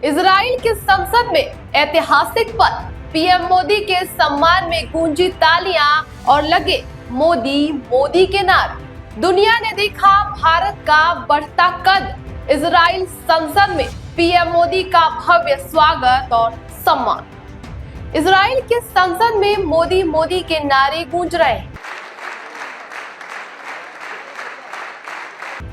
Israel की संसद में ऐतिहासिक पल, पीएम मोदी के सम्मान में गूंजी तालियां और लगे मोदी मोदी के नारे। दुनिया ने देखा भारत का बढ़ता कद। इजराइल संसद में पीएम मोदी का भव्य स्वागत और सम्मान। इजराइल के संसद में मोदी मोदी के नारे गूंज रहे हैं।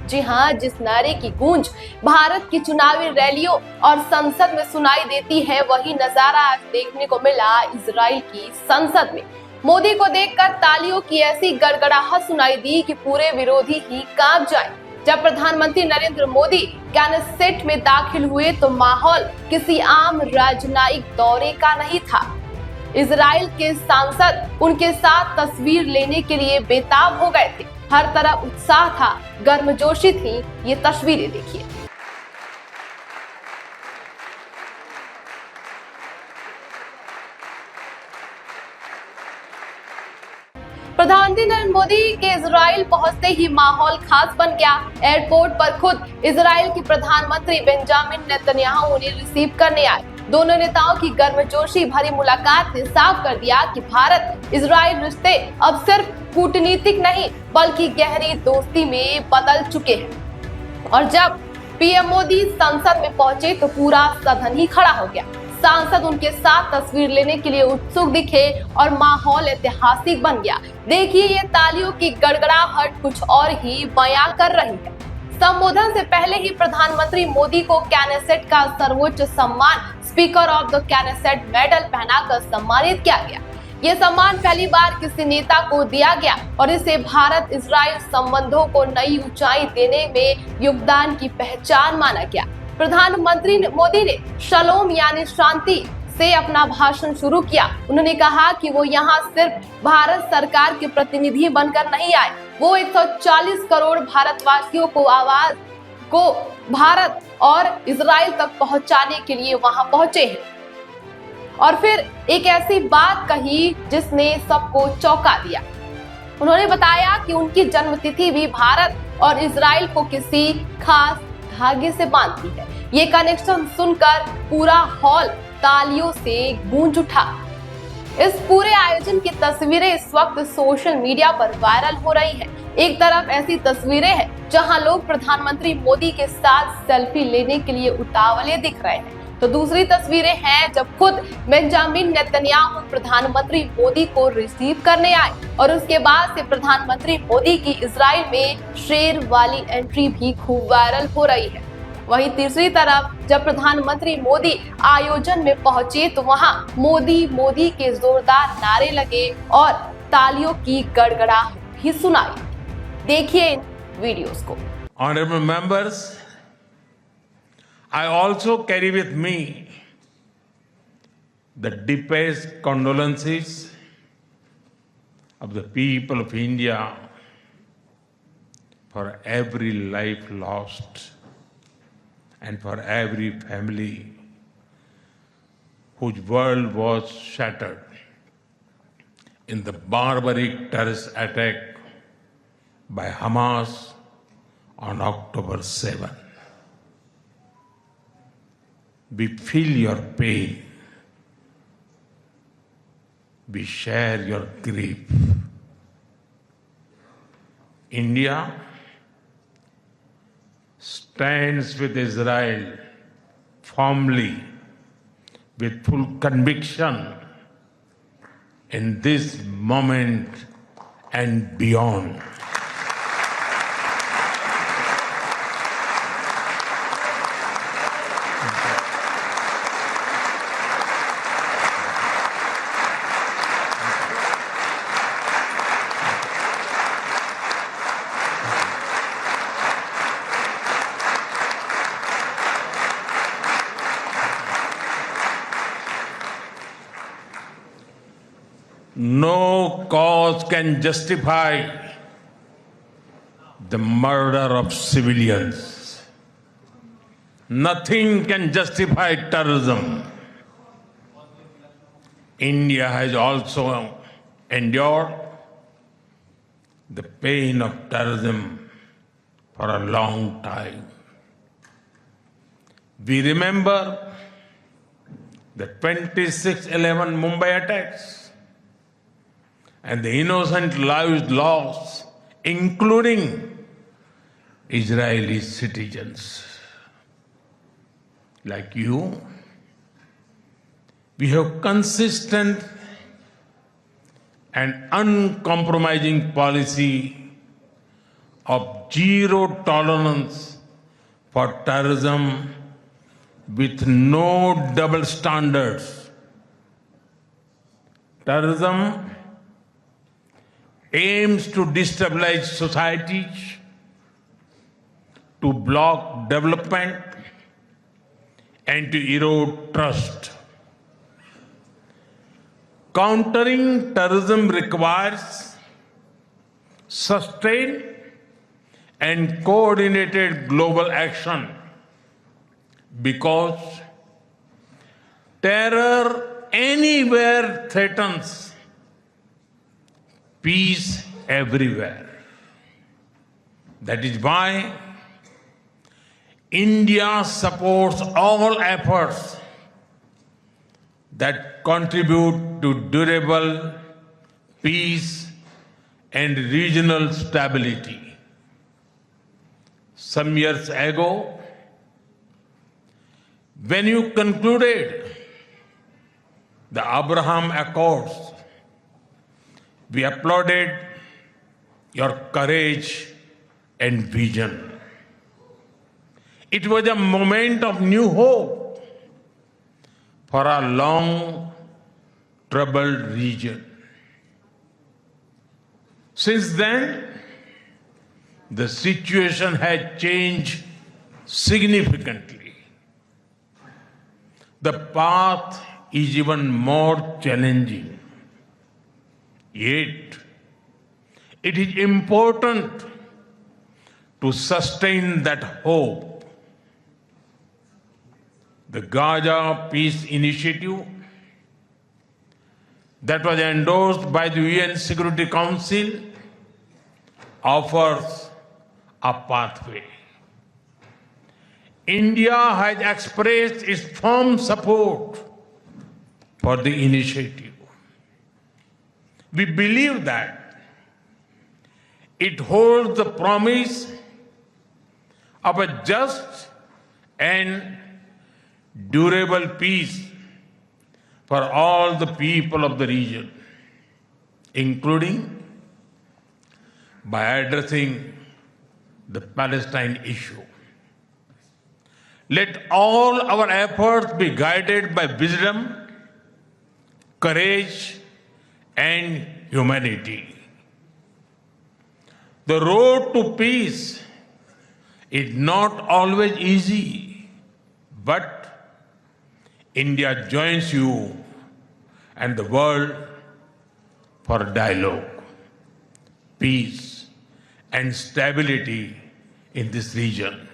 जी हां, जिस नारे की गूंज भारत की चुनावी रैलियों और संसद में सुनाई देती है, वही नजारा आज देखने को मिला इजराइल की संसद में। मोदी को देखकर तालियों की ऐसी गड़गड़ाहट सुनाई दी कि पूरे विरोधी ही कांप जाए। जब प्रधानमंत्री नरेंद्र मोदी कैनेसेट में दाखिल हुए तो माहौल किसी आम राजनयिक दौरे का नहीं था। इजराइल के सांसद उनके साथ तस्वीर लेने के लिए बेताब हो गए थे। हर तरफ उत्साह था, गर्मजोशी थी। ये तस्वीरें देखिए। प्रधानमंत्री नरेंद्र मोदी के इजराइल पहुंचते ही माहौल खास बन गया। एयरपोर्ट पर खुद इजराइल के प्रधानमंत्री बेंजामिन नेतन्याहू उन्हें रिसीव करने आए। दोनों नेताओं की गर्मजोशी भरी मुलाकात ने साफ कर दिया कि भारत इजराइल रिश्ते अब सिर्फ कूटनीतिक नहीं बल्कि गहरी दोस्ती में बदल चुके हैं। और जब पीएम मोदी संसद में पहुंचे तो पूरा सदन ही खड़ा हो गया। सांसद उनके साथ तस्वीर लेने के लिए उत्सुक दिखे और माहौल ऐतिहासिक बन गया। देखिए, ये तालियों की गड़गड़ाहट कुछ और ही बयां कर रही है। संबोधन से पहले ही प्रधानमंत्री मोदी को कैनेसेट का सर्वोच्च सम्मान स्पीकर ऑफ द कैनेसेट मेडल पहनाकर सम्मानित किया गया। ये सम्मान पहली बार किसी नेता को दिया गया और इसे भारत इजराइल संबंधों को नई ऊंचाई देने में योगदान की पहचान माना गया। प्रधानमंत्री मोदी ने शलोम यानी शांति से अपना भाषण शुरू किया। उन्होंने कहा कि वो यहाँ सिर्फ भारत सरकार के प्रतिनिधि बनकर नहीं आए, वो 140 करोड़ भारतवासियों को आवाज को भारत और इजराइल तक पहुंचाने के लिए वहां पहुंचे हैं। और फिर एक ऐसी बात कही जिसने सबको चौंका दिया। उन्होंने बताया कि उनकी जन्मतिथि भी भारत और इजराइल को किसी खास धागे से बांधती है। ये कनेक्शन सुनकर पूरा हॉल तालियों से गूंज उठा। इस पूरे आयोजन की तस्वीरें इस वक्त सोशल मीडिया पर वायरल हो रही हैं। एक तरफ ऐसी तस्वीरें हैं जहां लोग प्रधानमंत्री मोदी के साथ सेल्फी लेने के लिए उतावले दिख रहे हैं, तो दूसरी तस्वीरें हैं जब खुद बेंजामिन नेतन्याहू प्रधानमंत्री मोदी को रिसीव करने आए और उसके बाद से प्रधानमंत्री मोदी की इजराइल में शेर वाली एंट्री भी खूब वायरल हो रही है। वहीं तीसरी तरफ जब प्रधानमंत्री मोदी आयोजन में पहुंचे तो वहां मोदी मोदी के जोरदार नारे लगे और तालियों की गड़गड़ाहट भी सुनाई। देखिए इन वीडियोस को। Honorable members, I also carry with me the deepest condolences of the people of India for every life lost and for every family whose world was shattered in the barbaric terrorist attack by Hamas on October 7. We feel your pain. We share your grief. India stands with Israel firmly, with full conviction in this moment and beyond. No cause can justify the murder of civilians. Nothing can justify terrorism. India has also endured the pain of terrorism for a long time. We remember the 26/11 Mumbai attacks and the innocent lives lost, including Israeli citizens. Like you, we have consistent and uncompromising policy of zero tolerance for terrorism with no double standards. Terrorism aims to destabilize societies, to block development, and to erode trust. Countering terrorism requires sustained and coordinated global action because terror anywhere threatens peace everywhere. That is why India supports all efforts that contribute to durable peace and regional stability. Some years ago, when you concluded the Abraham Accords, we applauded your courage and vision. It was a moment of new hope for our long troubled region. Since then, the situation has changed significantly. The path is even more challenging. Yet, it is important to sustain that hope. The Gaza Peace Initiative that was endorsed by the UN Security Council offers a pathway. India has expressed its firm support for the initiative. We believe that it holds the promise of a just and durable peace for all the people of the region, including by addressing the Palestine issue. Let all our efforts be guided by wisdom, courage, and humanity. The road to peace is not always easy, but India joins you and the world for dialogue, peace, and stability in this region.